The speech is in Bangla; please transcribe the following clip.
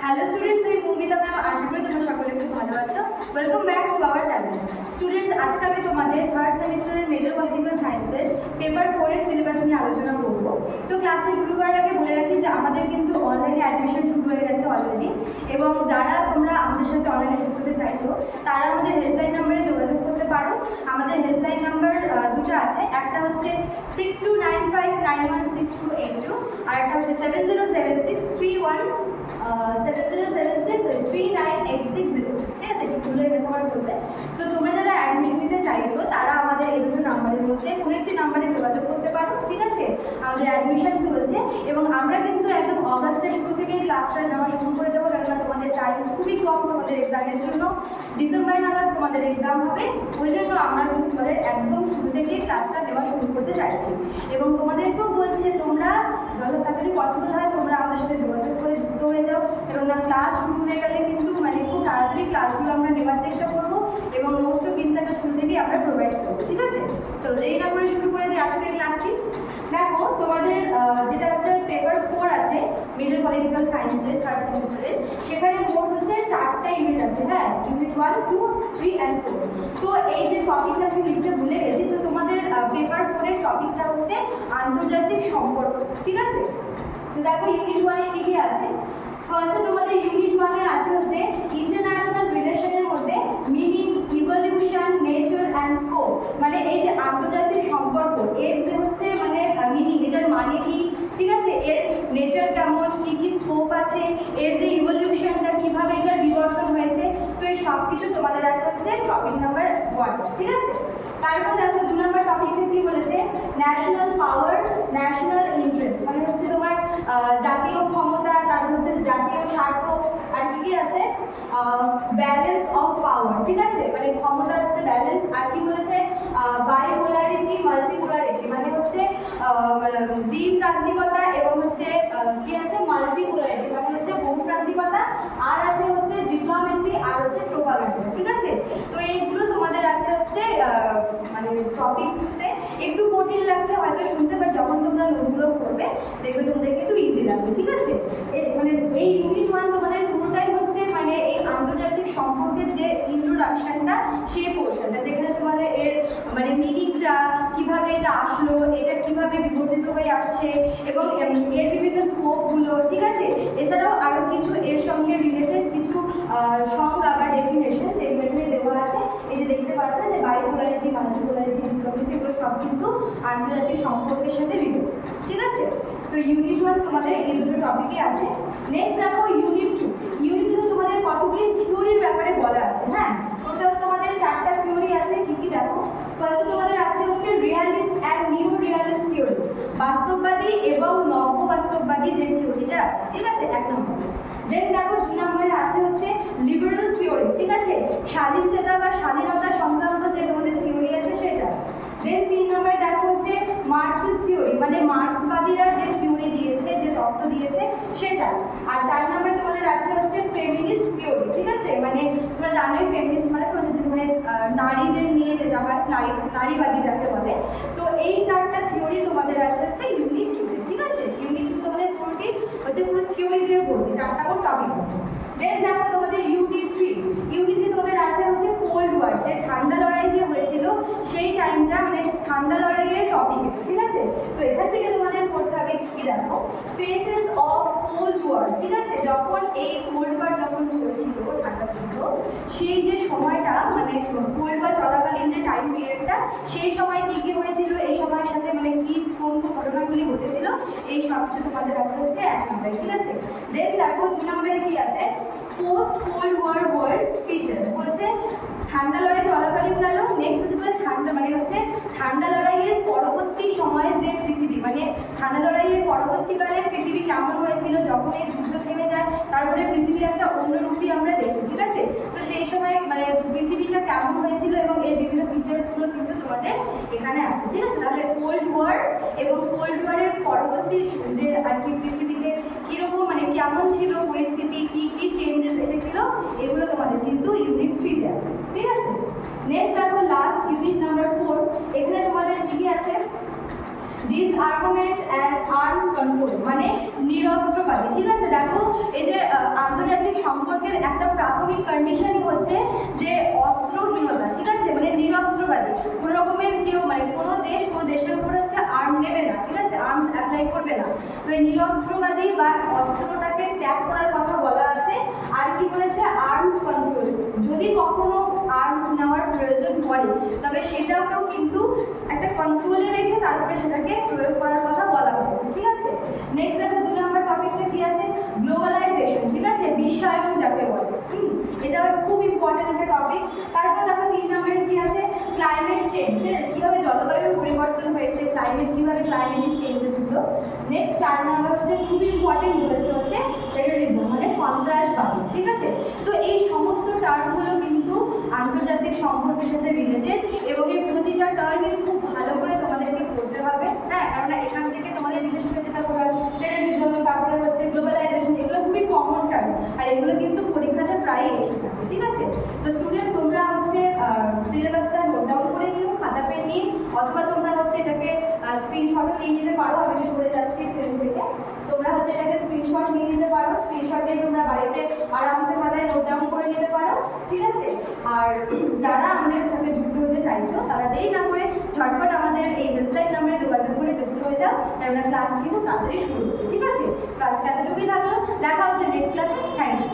হ্যালো স্টুডেন্টস, আমি মৌমিতা ম্যাম। আশা করি তোমরা সকলে খুব ভালো আছো। Welcome back to our channel. Students, আজকে আমি তোমাদের থার্ড সেমিস্টারের মেজর পলিটিক্যাল সায়েন্সের পেপার 4 এর সিলেবাস নিয়ে আলোচনা করব। তো ক্লাসটি শুরু করার আগে বলে রাখি যে আমাদের কিন্তু অনলাইনে অ্যাডমিশন শুরু হয়ে গেছে অলরেডি, এবং যারা তোমরা আমাদের সাথে অনলাইনে যুক্ত হতে চাইছো তারা আমাদের হেল্পলাইন নাম্বারে যোগাযোগ করতে পারো। আমাদের হেল্পলাইন নাম্বার দুটো আছে, একটা হচ্ছে 6295916282 আর একটা হচ্ছে 7076398606। ঠিক আছে, একটু ভুলে গেছে আমার বলতে। তো তোমরা যারা অ্যাডমিশন নিতে চাইছো তারা আমাদের এই দুটো নাম্বারের মধ্যে কোনো একটি নাম্বারে যোগাযোগ করতে পারো। ঠিক আছে, আমাদের অ্যাডমিশন চলছে এবং আমরা কিন্তু একদম অগাস্টের শুরু থেকেই ক্লাসটা নেওয়া শুরু করে দেবো, কেননা তোমাদের টাইম খুবই কম তোমাদের এক্সামের জন্য। ডিসেম্বর নাগাদ তোমাদের এক্সাম হবে, ওই জন্য আমরা কিন্তু তোমাদের একদম শুরু থেকেই ক্লাসটা নেওয়া শুরু করতে চাইছি। এবং তোমাদেরকেও বলছি তোমরা যত তাড়াতাড়ি পসিবল হয় তোমরা আমাদের সাথে যোগাযোগ করে যুক্ত হয়ে যাও, কেননা ক্লাস শুরু হয়ে গেলে কিন্তু খুব তাড়াতাড়ি ক্লাসগুলো আমরা নেওয়ার চেষ্টা করবো এবং নোটসও কিন্তু একটা শুরু থেকেই আমরা প্রোভাইড করবো। ঠিক আছে, তো দেরি না করে শুরু করে দিই আজকের ক্লাসটি। দেখো, তোমাদের যেটা হচ্ছে পেপার 4 আছে মেজর পলিটিক্যাল সায়েন্সের থার্ড সেমিস্টারের, সেখানে মোট হচ্ছে 4টা ইউনিট আছে। হ্যাঁ, ইউনিট 1, 2, 3 and 4। তো এই যে টপিকটা আমি লিখতে ভুলে গেছি, তো তোমাদের পেপার 4 এর টপিকটা হচ্ছে আন্তর্জাতিক সম্পর্ক। ঠিক আছে, তো দেখো ইউনিট 1 এ কি কি আছে। ফার্স্টে তোমাদের ইউনিট 1 এ আছে হচ্ছে ইন্টারন্যাশনাল রিলেশনের মধ্যে meaning, evolution, nature and scope. এই যে আন্তর্জাতিক সম্পর্ক, এর যে হচ্ছে মিনিং, এটার মানে কি, ঠিক আছে, এর নেচার কেমন, কি কি স্কোপ আছে, এর যে ইভলিউশনটা কিভাবে এটার বিবর্তন হয়েছে, তো এই সব কিছু তোমাদের আছে হচ্ছে টপিক নাম্বার 1। ঠিক আছে, তারপর দেখো 2 নম্বর টপিকটা কি বলেছে, ন্যাশনাল পাওয়ার, ন্যাশনাল ইন্টারেস্ট, হচ্ছে তোমার জাতীয় ক্ষমতা, তারপর হচ্ছে জাতীয় স্বার্থ, আর কি কি আছে, ব্যালেন্স অফ পাওয়ার। ঠিক আছে, ক্ষমতা হচ্ছে ব্যালেন্স, আর কি বলেছে বাইপোলারিটি, মাল্টিপোলারিটি, হচ্ছে দ্বিপ্রান্তিকতা, এবং হচ্ছে কি আছে মাল্টিপোলারিটি, হচ্ছে বহুপ্রান্তিকতা, আর আছে হচ্ছে ডিপ্লোমেসি, আর হচ্ছে প্রোপাগান্ডা। ঠিক আছে, তো এইগুলো তোমাদের আছে হচ্ছে টপিক 2 তে। একটু কঠিন লাগছে হয়তো শুনতে, বাট যখন তোমরা নোটগুলো করবে দেখবে তোমাদের কিন্তু ইজি লাগবে। ঠিক আছে, এই ইউনিট 1 তোমাদের পুরোটাই হচ্ছে এই আন্তর্জাতিক সম্পর্কের যে ইন্ট্রোডাকশনটা, সেই পোর্শনটা, যেখানে তোমাদের এর মিনিংটা কিভাবে এটা আসলো, এটা কিভাবে বিবর্তিত হয়ে আসছে, এবং এর বিভিন্ন স্কোপগুলো। ঠিক আছে, এছাড়াও আরও কিছু এর সঙ্গে রিলেটেড কিছু সংজ্ঞা বা ডেফিনেশন যেগুলো এখানে দেওয়া আছে। এই যে দেখতে পাচ্ছ যে বাইপোলারিটি, মাল্টিপোলারিটি, ডিপ্লোমেসি, এগুলো সব কিন্তু আন্তর্জাতিক সম্পর্কের সাথে রিলেটেড। ঠিক আছে, তো ইউনিট 1 তোমাদের এই দুটো টপিকে আছে। নেক্সট দেখো ইউনিট 2। ইউনিট 2 তোমাদের কতগুলি থিওরির ব্যাপারে বলা আছে। হ্যাঁ, টোটাল তোমাদের 4টা থিওরি আছে। কি কি দেখো, ফার্স্ট তোমাদের আছে হচ্ছে realist and new realist theory, বাস্তববাদী এবং নব্য বাস্তববাদী যে থিওরিটা আছে। ঠিক আছে, 1 নম্বর। দেন দেখো 2 নম্বরে আছে হচ্ছে লিবারেল থিওরি। ঠিক আছে, স্বাধীনচেতা বা স্বাধীনতা সংক্রান্ত যে তোমাদের থিওরি আছে সেটা। দেন 3 নম্বরে দেখো হচ্ছে মার্কসিস্ট থিওরি, মার্ক্সবাদীরা যে থিওরি দিয়েছে, যে তত্ত্ব দিয়েছে সেটা। আর 4 নম্বরে তোমাদের আছে হচ্ছে ফেমিনিস্ট থিওরি। ঠিক আছে, তোমরা জানোই ফেমিনিস্ট নারীদের নিয়ে যেটা হয়, নারীবাদী যাকে বলে। তো এই 4টা থিওরি তোমাদের আছে হচ্ছে ইউনিট 2 তে। ঠিক আছে, ইউনিট 2 তোমাদের পুরোটি হচ্ছে পুরো থিওরি দিয়ে ভর্তি, 4টা করে টপিক আছে। দেন দেখো তোমাদের ইউনিট 3। ইউনিট 3 তোমাদের আছে হচ্ছে কোল্ড ওয়ার, যে ঠান্ডা লড়াই যে হয়েছিল সেই টাইমটা, ঠান্ডা লড়াইয়ের টপিক এটা। ঠিক আছে, তো এখান থেকে তোমাদের পড়তে হবে কি দেখো, ফেসেস অফ কোল্ড ওয়ার। ঠিক আছে, যখন এই কোল্ড ওয়ার যখন চলছিল, ঠান্ডা যুদ্ধ, সেই যে সময়টা কোল্ড ওয়ার চলাকালীন যে টাইম পিরিয়ডটা, সেই সময় কি কি হয়েছিল, এই সময়ের সাথে কি কোন কোন ঘটনাগুলি ঘটেছিল, এই সব কিছু তোমাদের আছে হচ্ছে 1 নম্বরে। ঠিক আছে, দেন দেখো 2 নম্বরে কি আছে, post cold war world feature, বলছে ঠান্ডা লড়াই চলাকালীন গেল। নেক্সট হচ্ছে ঠান্ডা হচ্ছে ঠান্ডা লড়াইয়ের পরবর্তী সময়ে যে পৃথিবী, ঠান্ডা লড়াইয়ের পরবর্তীকালে পৃথিবী কেমন হয়েছিল, যখন এই যুদ্ধ থেমে যায় তারপরে পৃথিবীর একটা অন্য রূপই আমরা দেখি। ঠিক আছে, তো সেই সময় পৃথিবীটা কেমন হয়েছিল এবং এর বিভিন্ন ফিচার্সগুলো কিন্তু তোমাদের এখানে আছে। ঠিক আছে, তাহলে কোল্ড ওয়ার এবং কোল্ড ওয়ারের পরবর্তী যে আর কি পৃথিবীতে কীরকম কেমন ছিল পরিস্থিতি, কি কি চেঞ্জেস এসেছিল, এগুলো তোমাদের কিন্তু ইউনিট 3 তে আছে। ঠিক আছে, নেক্সট দেখো লাস্ট ইউনিট নাম্বার 4। এখানে তোমাদের কি কি আছে, ডিসআর্মামেন্ট অ্যান্ড আর্মস কন্ট্রোল, নিরস্ত্রবাদী। ঠিক আছে, দেখো এই যে আন্তর্জাতিক সম্পর্কের একটা প্রাথমিক কন্ডিশনই হচ্ছে যে অস্ত্রহীনতা, ঠিক আছে, মানে নিরস্ত্রবাদী, কোনো রকমের কেউ মানে কোনো দেশের উপর হচ্ছে আর্ম নেবে না, ঠিক আছে, আর্মস অ্যাপ্লাই করবে না। তো এই নিরস্ত্রবাদী বা অস্ত্রটাকে ত্যাগ করার কথা বলা আছে। আর কি বলেছে, আর্মস কন্ট্রোল, যদি কখনো আর্মস নেওয়ার প্রয়োজন পড়ে তবে সেটাকেও কিন্তু একটা কন্ট্রোলে রেখে তারপরে সেটাকে প্রয়োগ করার কথা বলা হয়েছে, ঠিক আছে। নেক্সট দেখো 2 নম্বর টপিকটা কি আছে, গ্লোবালাইজেশন, ঠিক আছে, বিশ্বায়ন যাকে বলে। এটা খুব ইম্পর্টেন্ট একটা টপিক। তারপর দেখো 3 নম্বরে কি আছে, ক্লাইমেট চেঞ্জ, কীভাবে জলবায়ুর পরিবর্তন হয়েছে, কীভাবে ক্লাইমেটিক চেঞ্জেস গুলো। নেক্সট 4 নম্বর হচ্ছে খুব ইম্পর্টেন্ট বলেছে হচ্ছে টেরোরিজম, মানে সন্ত্রাসবাদ, ঠিক আছে। তো এই সমস্ত টার্মগুলো কিন্তু আন্তর্জাতিক সম্পর্কের সাথে রিলেটেড এবং এই প্রতিটা টার্মই খুব ভালো করে তোমাদেরকে পড়তে হবে, হ্যাঁ, কারণ এখান থেকে তোমাদের বিশেষ করে যেটা পড়ার টেরোরিজম, তারপরে হচ্ছে গ্লোবালাইজেশন, এগুলো খুবই কমন টার্ম আর এগুলো কিন্তু পরীক্ষাতে প্রায়ই এসে থাকে, ঠিক আছে। তো স্টুডেন্ট তোমরা হচ্ছে সিলেবাসটা নোট ডাউন করে নিও খাতা পেন নিয়ে, অথবা তোমরা হচ্ছে এটাকে স্ক্রিনশটও নিয়ে নিতে পারো। আমি একটু সরে যাচ্ছি ফ্রেম থেকে, তোমরা হচ্ছে এটাকে স্ক্রিনশট নিয়ে নিতে পারো, স্ক্রিনশট দিয়ে তোমরা বাড়িতে আরামসে খাতায় নোট ডাউন করে নিতে পারো, ঠিক আছে। আর যারা আমাদের সাথে যুক্ত হতে চাইছো তারা দেরি না করে ঝটপট আমাদের এই হেল্পলাইন নাম্বারে যোগাযোগ করে যুক্ত হয়ে যাও, কেননা ক্লাস কিন্তু তাড়াতাড়ি শুরু হচ্ছে, ঠিক আছে। তো আজকে এতটুকুই থাকলো, দেখা হচ্ছে নেক্সট ক্লাসে। Thank you.